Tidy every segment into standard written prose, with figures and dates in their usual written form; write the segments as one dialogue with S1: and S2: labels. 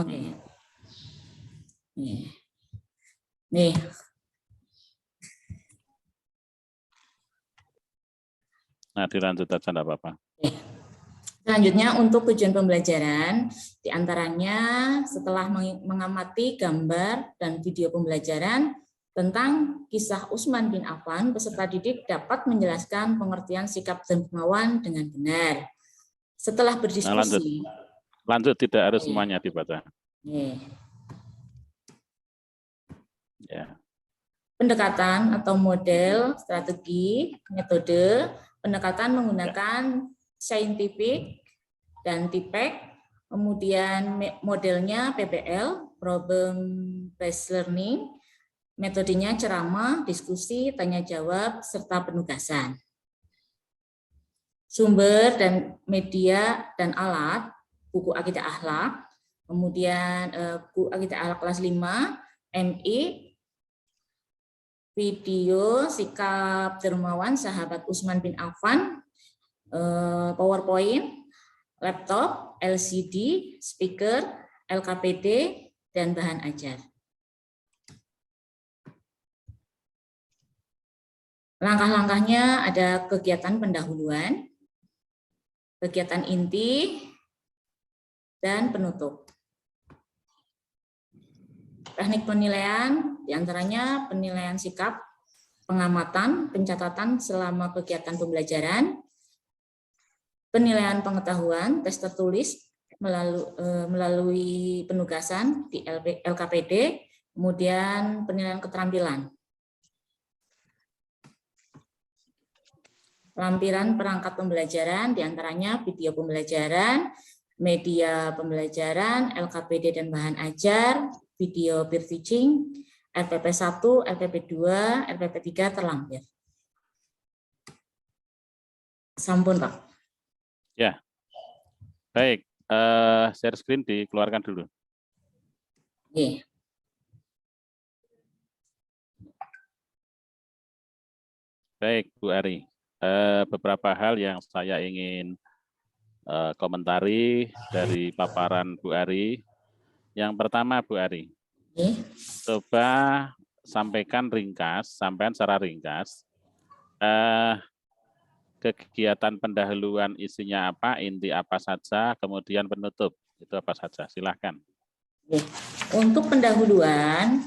S1: Oke. Nih.
S2: Nah, dilanjut aja enggak apa-apa.
S1: Selanjutnya untuk tujuan pembelajaran, diantaranya setelah mengamati gambar dan video pembelajaran tentang kisah Utsman bin Affan, peserta didik dapat menjelaskan pengertian sikap dermawan dengan benar. Setelah berdiskusi.
S2: Nah, lanjut tidak harus semuanya dibaca. Ya.
S1: Pendekatan atau model, strategi, metode, pendekatan menggunakan scientific dan TIPEC, kemudian modelnya PBL, problem based learning, metodenya ceramah, diskusi, tanya jawab, serta penugasan. Sumber dan media dan alat, buku Akidah Akhlak, kemudian buku Akidah Akhlak kelas 5, MI, video sikap dermawan sahabat Utsman bin Affan, PowerPoint, laptop, LCD, speaker, LKPD, dan bahan ajar. Langkah-langkahnya ada kegiatan pendahuluan, kegiatan inti, dan penutup. Teknik penilaian, diantaranya penilaian sikap, pengamatan, pencatatan selama kegiatan pembelajaran, penilaian pengetahuan, tes tertulis melalui penugasan di LKPD, kemudian penilaian keterampilan. Lampiran perangkat pembelajaran, diantaranya video pembelajaran, media pembelajaran, LKPD dan bahan ajar, video peer teaching, LPP 1, LPP 2, LPP 3 terlampir. Sampun, Pak.
S2: Ya, baik. Share screen dikeluarkan dulu.
S1: Oke.
S2: Baik, Bu Ari. Beberapa hal yang saya ingin komentari dari paparan Bu Ari. Yang pertama, Bu Ari, coba sampaikan secara ringkas, kegiatan pendahuluan isinya apa, inti apa saja, kemudian penutup, itu apa saja, silahkan.
S1: Untuk pendahuluan,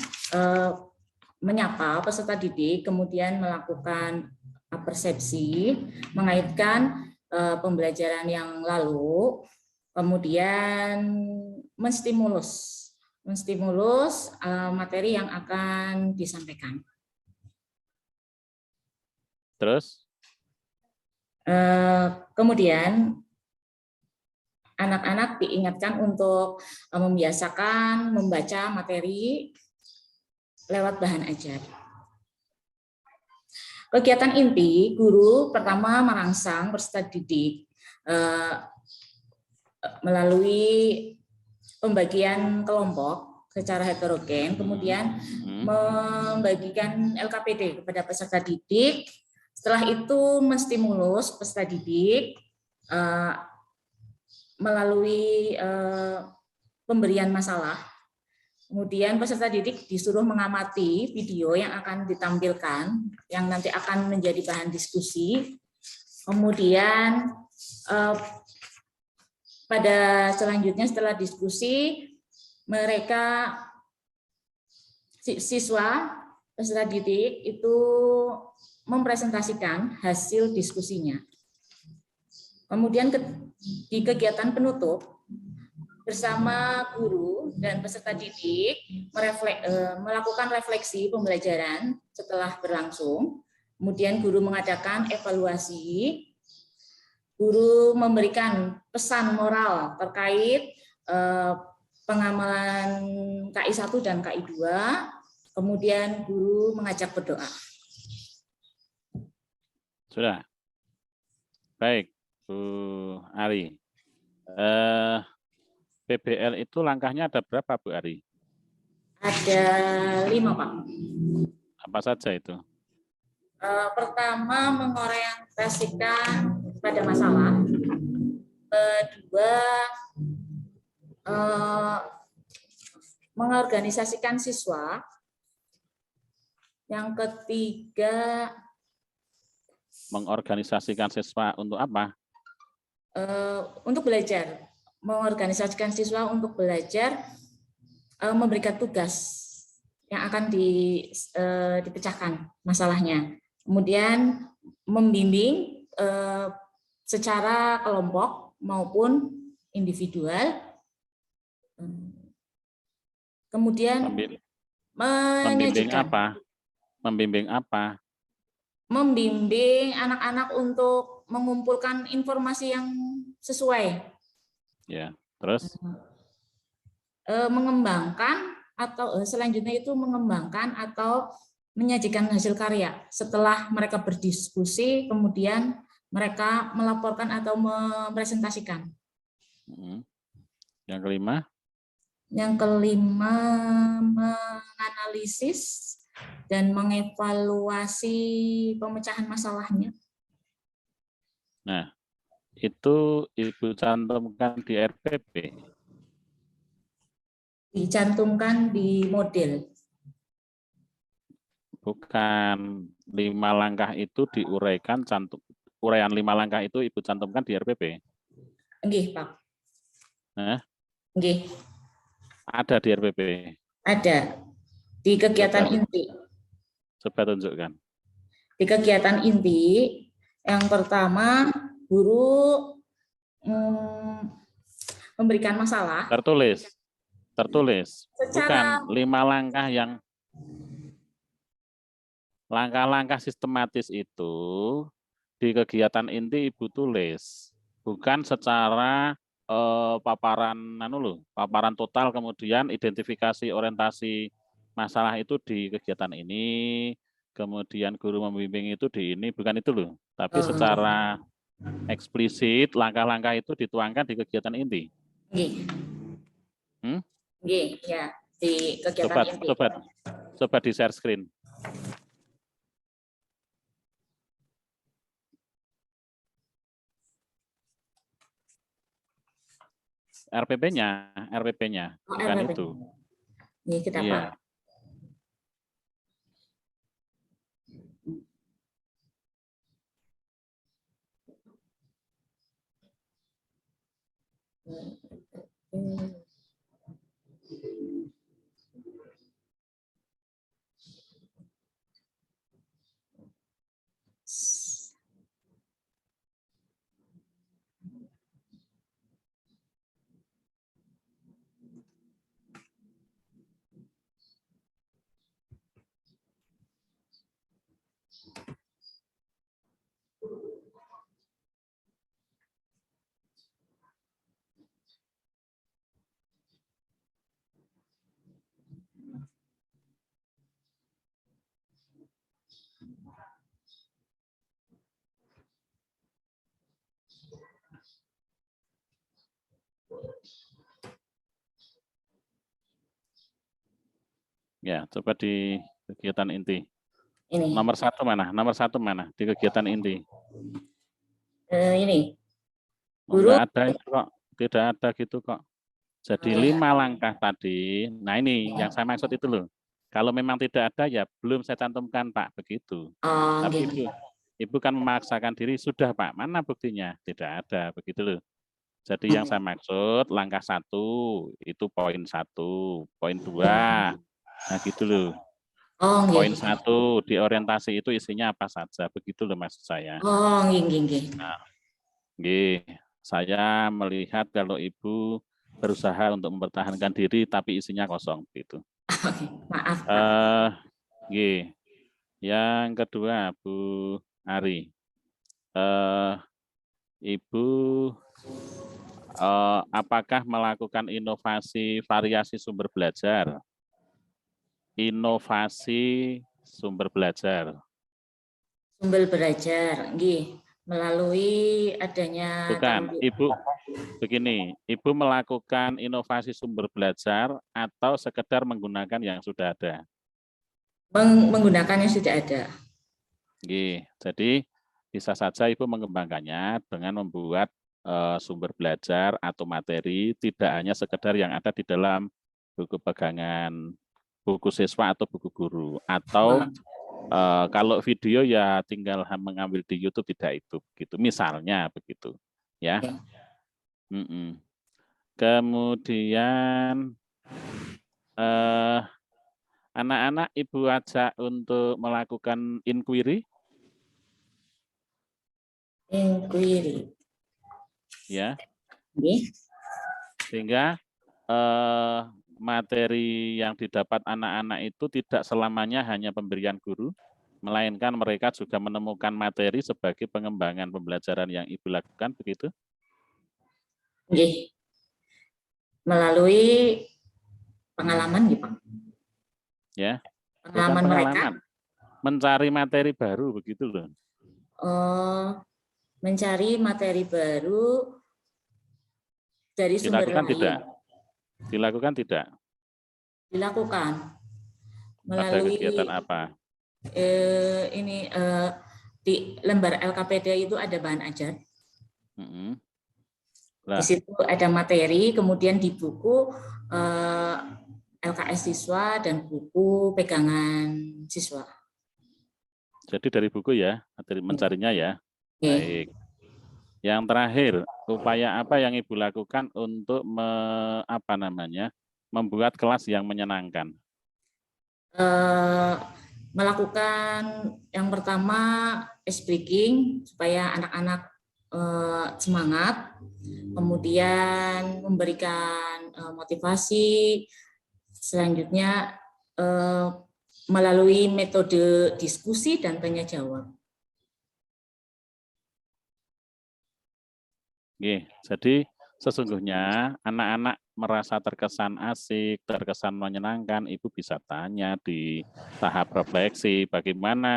S1: menyapa peserta didik, kemudian melakukan persepsi, mengaitkan pembelajaran yang lalu, kemudian menstimulus materi yang akan disampaikan.
S2: Terus?
S1: Kemudian anak-anak diingatkan untuk membiasakan membaca materi lewat bahan ajar. Kegiatan inti, guru pertama merangsang peserta didik melalui pembagian kelompok secara heterogen, kemudian membagikan LKPD kepada peserta didik. Setelah itu menstimulus peserta didik melalui pemberian masalah. Kemudian peserta didik disuruh mengamati video yang akan ditampilkan, yang nanti akan menjadi bahan diskusi. Kemudian pada selanjutnya setelah diskusi, mereka siswa peserta didik itu mempresentasikan hasil diskusinya. Kemudian di kegiatan penutup, bersama guru dan peserta didik melakukan refleksi pembelajaran setelah berlangsung. Kemudian guru mengadakan evaluasi, guru memberikan pesan moral terkait pengamalan KI 1 dan KI 2, kemudian guru mengajak berdoa.
S2: Sudah. Baik, Bu Ari. PBL itu langkahnya ada berapa, Bu Ari?
S1: Ada 5, Pak.
S2: Apa saja itu?
S1: Pertama, mengorientasikan pada masalah. Kedua, mengorganisasikan siswa. Yang ketiga,
S2: mengorganisasikan siswa untuk apa?
S1: Untuk belajar. Mengorganisasikan siswa untuk belajar, memberikan tugas yang akan dipecahkan masalahnya. Kemudian membimbing secara kelompok maupun individual. Kemudian
S2: Membimbing
S1: menyajikan.
S2: apa? Membimbing apa?
S1: Membimbing anak-anak untuk mengumpulkan informasi yang sesuai.
S2: Ya, terus?
S1: Mengembangkan atau selanjutnya itu mengembangkan atau menyajikan hasil karya. Setelah mereka berdiskusi, kemudian mereka melaporkan atau mempresentasikan.
S2: Yang kelima?
S1: Yang kelima, menganalisis dan mengevaluasi pemecahan masalahnya.
S2: Nah, itu Ibu cantumkan di RPP.
S1: Dicantumkan di model.
S2: Bukan, 5 langkah itu diuraikan, uraian 5 langkah itu Ibu cantumkan di RPP.
S1: Nggih, Pak.
S2: Nah,
S1: nggih.
S2: Ada di RPP.
S1: Ada di kegiatan inti.
S2: Coba tunjukkan.
S1: Di kegiatan inti, yang pertama guru memberikan masalah.
S2: Tertulis.
S1: Secara
S2: Bukan 5 langkah yang langkah-langkah sistematis itu di kegiatan inti Ibu tulis. Bukan secara paparan total, kemudian identifikasi orientasi masalah itu di kegiatan ini, kemudian guru membimbing itu di ini, bukan itu loh. Tapi secara eksplisit langkah-langkah itu dituangkan di kegiatan inti.
S1: Ya, di kegiatan inti.
S2: Coba di share screen. RPP-nya, bukan RPP. Itu.
S1: Ini kita Pak.
S2: Ya, coba di kegiatan inti.
S1: Ini.
S2: Nomor satu mana di kegiatan inti?
S1: Ini.
S2: Guru. Enggak ada itu kok, tidak ada gitu kok. Jadi 5 langkah tadi. Nah ini yang saya maksud itu loh. Kalau memang tidak ada ya belum saya cantumkan Pak, begitu. Tapi Ibu kan memaksakan diri, sudah Pak, mana buktinya? Tidak ada, begitu loh. Jadi yang saya maksud langkah 1 itu poin 1, poin 2. Nah gitu loh. Poin 1 di orientasi itu isinya apa saja, begitu loh maksud saya. Nah, saya melihat kalau Ibu berusaha untuk mempertahankan diri tapi isinya kosong gitu.
S1: Maaf.
S2: Yang kedua Bu Ari, Ibu apakah melakukan inovasi variasi sumber belajar? Inovasi sumber belajar.
S1: Sumber belajar, melalui adanya.
S2: Bukan, Ibu begini, Ibu melakukan inovasi sumber belajar atau sekedar menggunakan yang sudah ada?
S1: Menggunakan yang sudah ada.
S2: Jadi bisa saja Ibu mengembangkannya dengan membuat sumber belajar atau materi tidak hanya sekedar yang ada di dalam buku pegangan buku siswa atau buku guru. Atau kalau video ya tinggal mengambil di YouTube, tidak itu begitu. Misalnya begitu, ya. Kemudian anak-anak Ibu ajak untuk melakukan inquiry.
S1: Inquiry.
S2: Ya.
S1: Ini.
S2: Sehingga materi yang didapat anak-anak itu tidak selamanya hanya pemberian guru, melainkan mereka juga menemukan materi sebagai pengembangan pembelajaran yang Ibu lakukan, begitu?
S1: Oke. Melalui pengalaman gitu, Pak.
S2: Ya.
S1: Pengalaman mereka.
S2: Mencari materi baru, begitu loh.
S1: Mencari materi baru dari sumber lain.
S2: Tidak? Dilakukan tidak?
S1: Dilakukan.
S2: Ada
S1: Melalui
S2: kegiatan apa?
S1: Di lembar LKPD itu ada bahan ajar. Di situ ada materi, kemudian di buku LKS siswa dan buku pegangan siswa. Jadi
S2: dari buku ya, materi mencarinya ya.
S1: Okay.
S2: Baik. Yang terakhir, upaya apa yang Ibu lakukan untuk membuat kelas yang menyenangkan?
S1: Melakukan yang pertama ice breaking supaya anak-anak semangat, kemudian memberikan motivasi, selanjutnya melalui metode diskusi dan tanya jawab.
S2: Oke, jadi sesungguhnya anak-anak merasa terkesan asik, terkesan menyenangkan, Ibu bisa tanya di tahap refleksi bagaimana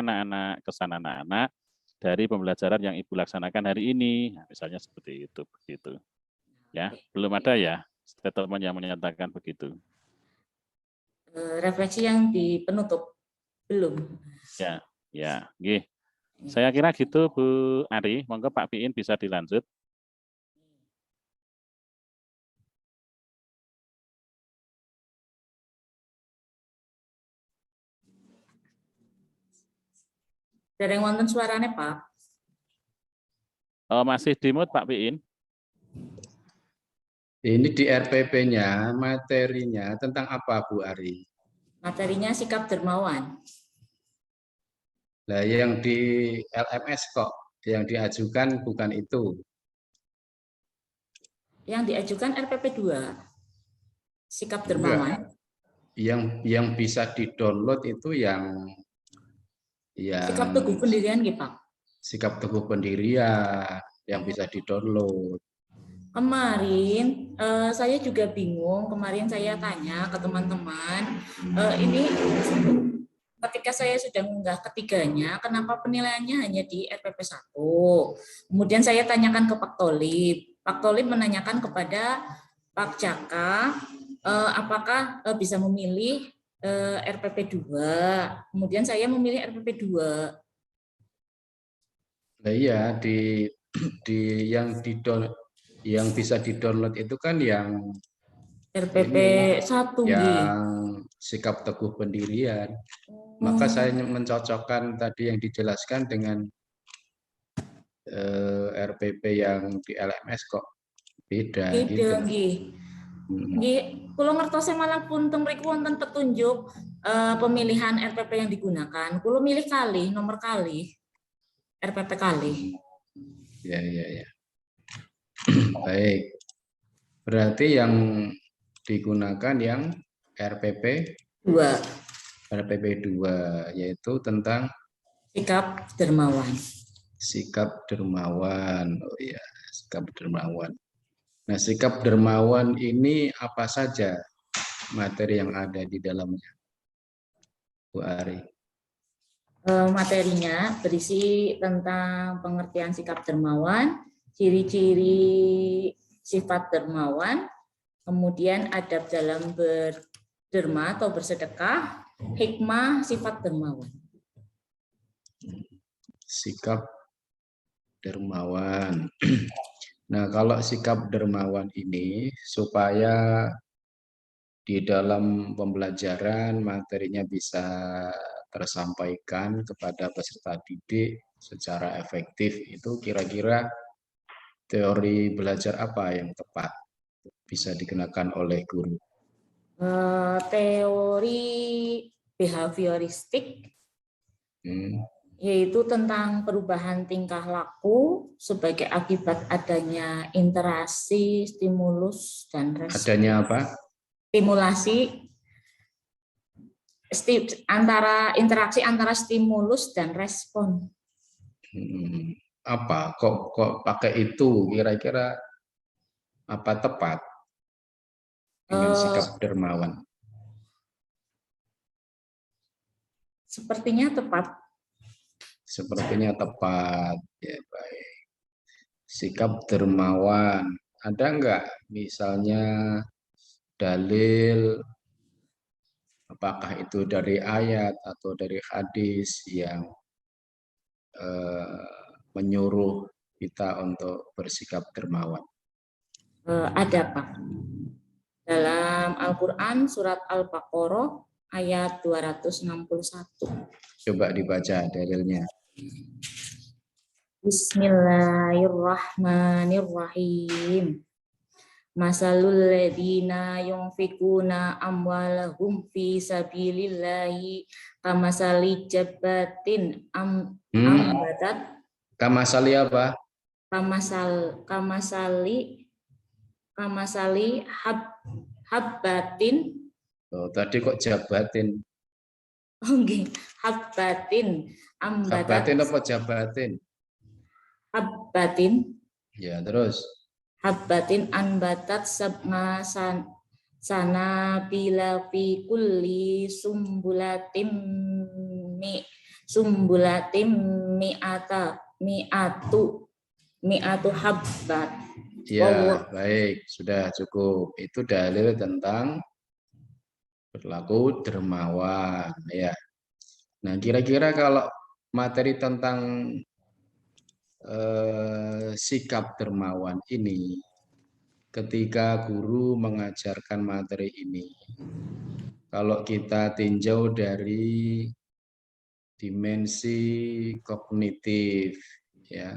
S2: kesan anak-anak dari pembelajaran yang Ibu laksanakan hari ini. Nah, misalnya seperti itu, begitu. Ya, belum ada ya statement yang menyatakan begitu.
S1: Refleksi yang di penutup belum.
S2: Ya, oke. Saya kira gitu Bu Ari, monggo Pak Piin bisa dilanjut.
S1: Dereng wonten suarane, Pak.
S2: Masih di mute Pak Piin.
S3: Ini di RPP-nya, materinya tentang apa Bu Ari?
S1: Materinya sikap dermawan.
S3: Nah, yang di LMS kok, yang diajukan bukan itu.
S1: Yang diajukan RPP 2. Sikap dermawan.
S3: Yang bisa di-download itu yang
S1: sikap teguh pendirian gitu, Pak.
S3: Sikap teguh pendirian yang bisa di-download.
S1: Kemarin saya juga bingung, kemarin saya tanya ke teman-teman, ini ketika saya sudah mengunggah ketiganya, kenapa penilaiannya hanya di RPP 1? Kemudian saya tanyakan ke Pak Tolib. Pak Tolib menanyakan kepada Pak Caka, apakah bisa memilih RPP 2. Kemudian saya memilih RPP 2.
S3: Nah, iya, yang bisa di-download itu kan yang
S1: RPP 1
S3: yang sikap teguh pendirian. Maka saya mencocokkan tadi yang dijelaskan dengan RPP yang di LMS kok beda gitu.
S1: Nggih, kula ngertos malah pun teng mriku wonten petunjuk pemilihan RPP yang digunakan. Kula milih kali, nomor kali. RPP kali.
S3: Ya. Baik. Berarti yang digunakan yang RPP 2. RPP 2 yaitu tentang
S1: sikap dermawan.
S3: Sikap dermawan. Oh iya, sikap dermawan. Nah, sikap dermawan ini apa saja materi yang ada di dalamnya, Bu Ari?
S1: Materinya berisi tentang pengertian sikap dermawan, ciri-ciri sifat dermawan, kemudian adab dalam berderma atau bersedekah, hikmah sifat dermawan.
S3: Sikap dermawan. Nah, kalau sikap dermawan ini supaya di dalam pembelajaran materinya bisa tersampaikan kepada peserta didik secara efektif, itu kira-kira teori belajar apa yang tepat bisa digunakan oleh guru?
S1: Teori behavioristik, yaitu tentang perubahan tingkah laku sebagai akibat adanya interaksi, stimulus, dan respon.
S3: Adanya apa?
S1: Stimulasi interaksi antara stimulus dan respon.
S3: Apa? Kok pakai itu? Kira-kira apa tepat dengan sikap dermawan?
S1: Sepertinya tepat.
S3: Sepertinya tepat. Ya, baik. Sikap dermawan. Ada enggak misalnya dalil, apakah itu dari ayat atau dari hadis yang menyuruh kita untuk bersikap dermawan?
S1: Ada, Pak. Dalam Al-Quran surat Al-Baqarah ayat 261.
S3: Coba dibaca dalilnya.
S1: Bismillahirrahmanirrahim. Masalul ladina yunfikuna amwalahum fi sabilillahi kamasali jabbatin ambatat.
S3: Kamasali apa?
S1: Kamasali habbatin.
S3: Oh, tadi kok jabatin?
S1: Oke, habbatin ambatat.
S3: Habbatin apa jabatin?
S1: Habbatin.
S3: Ya, terus.
S1: Habbatin anbatat sabna sana bila fi kulli sumbulatim mi'atu habbat.
S3: Ya, baik, sudah cukup. Itu dalil tentang berlaku dermawan, ya. Nah, kira-kira kalau materi tentang sikap dermawan ini, ketika guru mengajarkan materi ini, kalau kita tinjau dari dimensi kognitif, ya,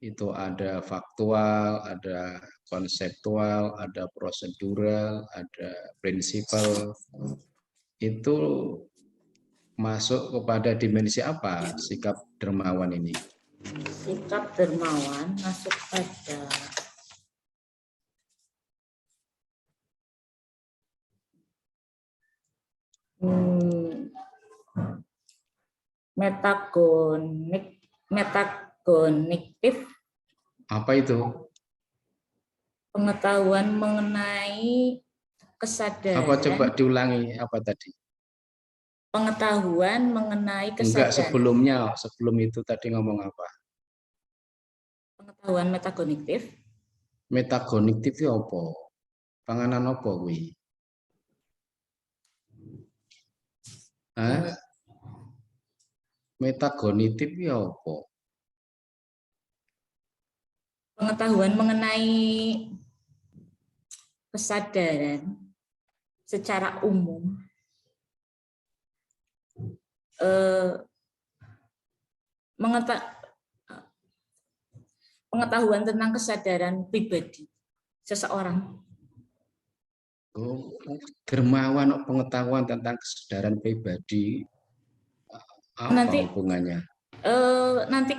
S3: itu ada faktual, ada konseptual, ada prosedural, ada prinsipal. Itu masuk kepada dimensi apa sikap dermawan ini?
S1: Sikap dermawan masuk pada metagonitif.
S3: Apa itu?
S1: Pengetahuan mengenai kesadaran.
S3: Apa, coba diulangi apa tadi?
S1: Pengetahuan mengenai kesadaran.
S3: Enggak, sebelum itu tadi ngomong apa?
S1: Pengetahuan metagonitif.
S3: Metagonitif itu apa? Panganan apa kuwi? Metagonitif itu apa?
S1: Pengetahuan mengenai kesadaran secara umum. Pengetahuan tentang kesadaran pribadi seseorang.
S3: Oh, dermawan pengetahuan tentang kesadaran pribadi, apa hubungannya?
S1: Nanti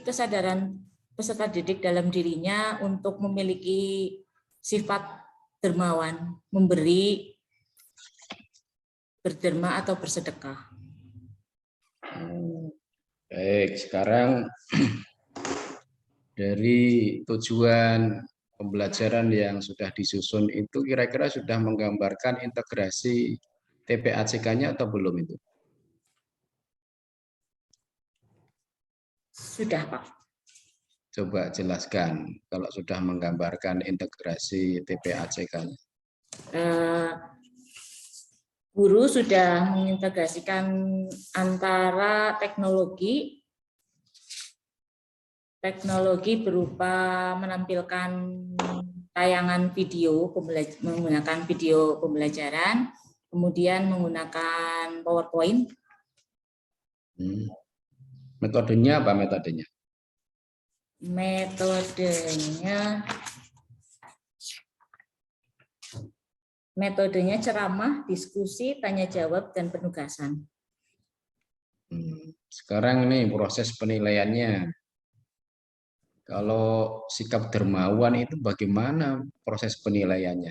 S1: kesadaran peserta didik dalam dirinya untuk memiliki sifat dermawan, memberi, berderma atau bersedekah.
S3: Baik, sekarang dari tujuan pembelajaran yang sudah disusun itu kira-kira sudah menggambarkan integrasi TPACK-nya atau belum itu?
S1: Sudah, Pak.
S3: Coba jelaskan kalau sudah menggambarkan integrasi TPACK-nya.
S1: Guru sudah mengintegrasikan antara teknologi berupa menampilkan tayangan video menggunakan video pembelajaran, kemudian menggunakan PowerPoint.
S3: Metodenya apa metodenya?
S1: Metodenya ceramah, diskusi, tanya jawab, dan penugasan.
S3: Sekarang ini proses penilaiannya. Kalau sikap dermawan itu bagaimana proses penilaiannya?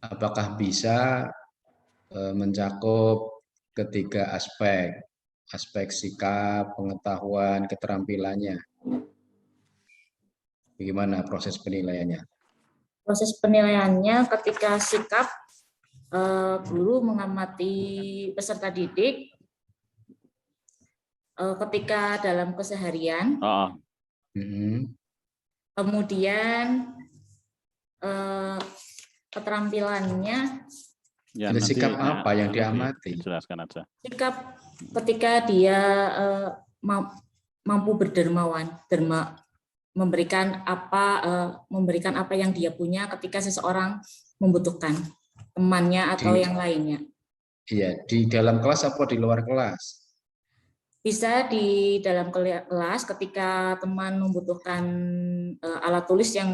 S3: Apakah bisa mencakup ketiga aspek sikap, pengetahuan, keterampilannya? Bagaimana proses penilaiannya?
S1: Proses penilaiannya ketika sikap, guru mengamati peserta didik ketika dalam keseharian. Kemudian keterampilannya.
S3: Ya, sikap apa yang diamati?
S2: Jelaskan aja.
S1: Sikap ketika dia mampu berdermawan, memberikan apa yang dia punya ketika seseorang membutuhkan, temannya atau yang lainnya.
S3: Iya, di dalam kelas apa di luar kelas?
S1: Bisa di dalam kelas ketika teman membutuhkan alat tulis yang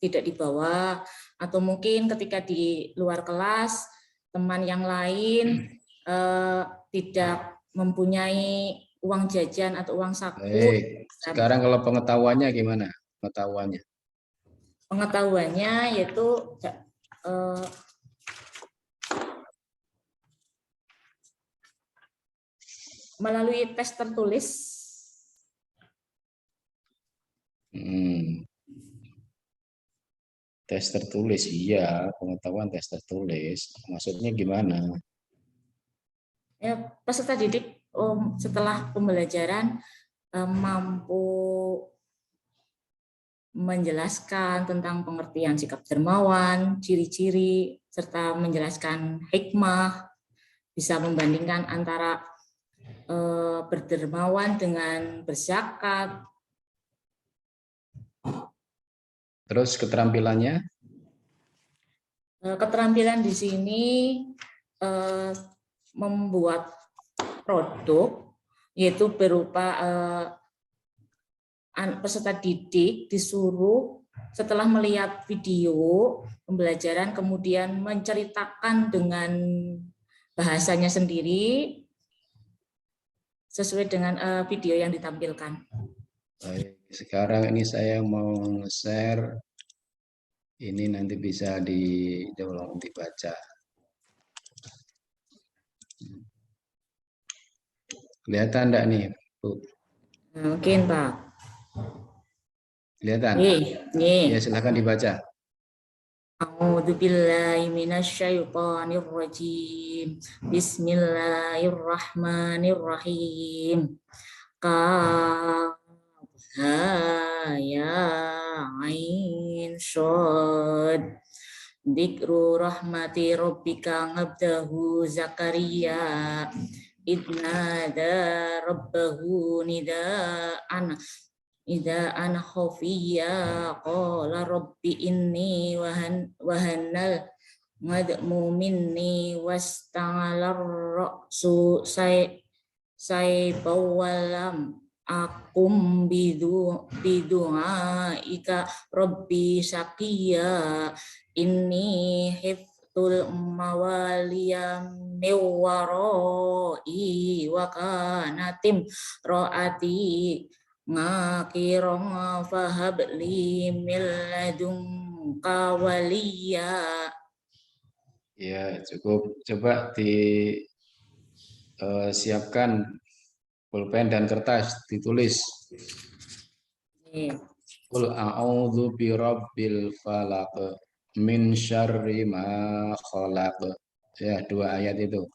S1: tidak dibawa, atau mungkin ketika di luar kelas teman yang lain tidak mempunyai uang jajan atau uang saku.
S3: Baik. Sekarang kalau pengetahuannya gimana?
S1: Pengetahuannya yaitu melalui tes tertulis.
S3: Tes tertulis, iya, pengetahuan tes tertulis. Maksudnya gimana?
S1: Ya, peserta didik setelah pembelajaran mampu menjelaskan tentang pengertian sikap dermawan, ciri-ciri, serta menjelaskan hikmah, bisa membandingkan antara berdermawan dengan berzakat.
S3: Terus keterampilannya?
S1: Keterampilan di sini membuat produk, yaitu berupa peserta didik disuruh setelah melihat video pembelajaran kemudian menceritakan dengan bahasanya sendiri sesuai dengan video yang ditampilkan.
S3: Baik, sekarang ini saya mau share, ini nanti bisa tolong dibaca. Kelihatan enggak nih, Bu?
S1: Mungkin, Pak.
S3: Kelihatan? Ya, silakan dibaca.
S1: A'udzu billahi minasyaitonir rajim. Bismillahirrahmanirrahim. Kaf ha ya ain shad. Dzikru rahmati rabbika ngabdahu Zakaria idnada rabbahu nida'an khafiyya qala rabbi inni wahanal ngadmu minni wasta'alar ra'su saybawalam akum bidu'aika rabbi syaqiya inni hiftul mawaliyam miwaroi wa kanatim ro'ati ngakirong fahabli milladunka waliya.
S3: Ya, cukup. Coba siapkan pulpen dan kertas, ditulis. Qul a'udzu birabbil falaq min syarri ma khalaq. Ya, 2 ayat itu.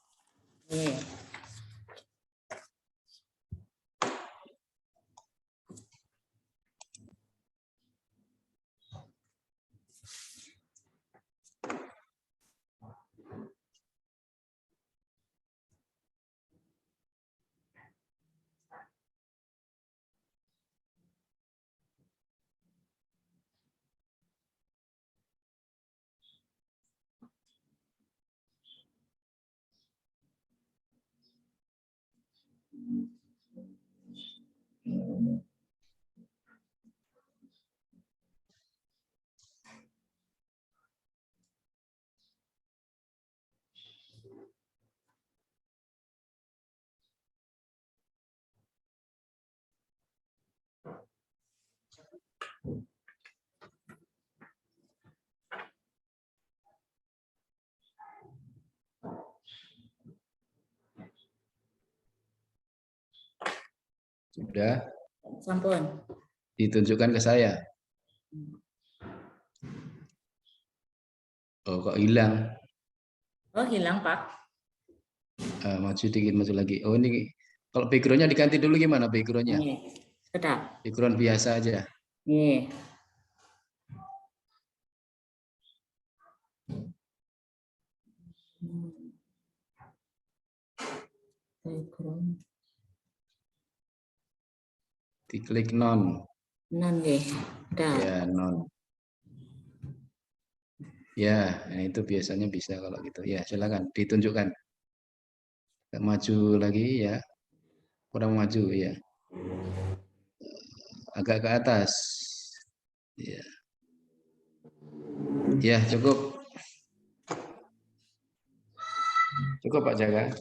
S3: Sudah
S1: Sampun.
S3: ditunjukkan ke saya. Oh, kok hilang?
S1: Oh, hilang, Pak.
S3: Maju dikit, maju lagi. Oh, ini kalau background-nya diganti dulu gimana background-nya?
S1: Nih, sedap.
S3: Background biasa aja.
S1: Nih. Background.
S3: Diklik non.
S1: Non nggih. Dah.
S3: Ya, non. Ya, nah itu biasanya bisa kalau gitu. Ya, silakan ditunjukkan. Maju lagi ya. Kurang maju ya. Agak ke atas. Ya. Ya, cukup. Cukup Pak Jaga.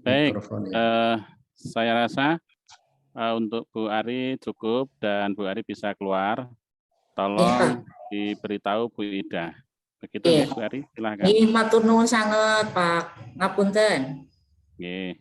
S2: Baik,
S3: Mikrofon, ya.
S2: saya rasa untuk Bu Ari cukup dan Bu Ari bisa keluar. Tolong diberitahu Bu Ida. Begitu ya Bu Ari, silakan.
S1: Nggih, matur nuwun sanget, Pak. Ngapunten.
S2: Nggih.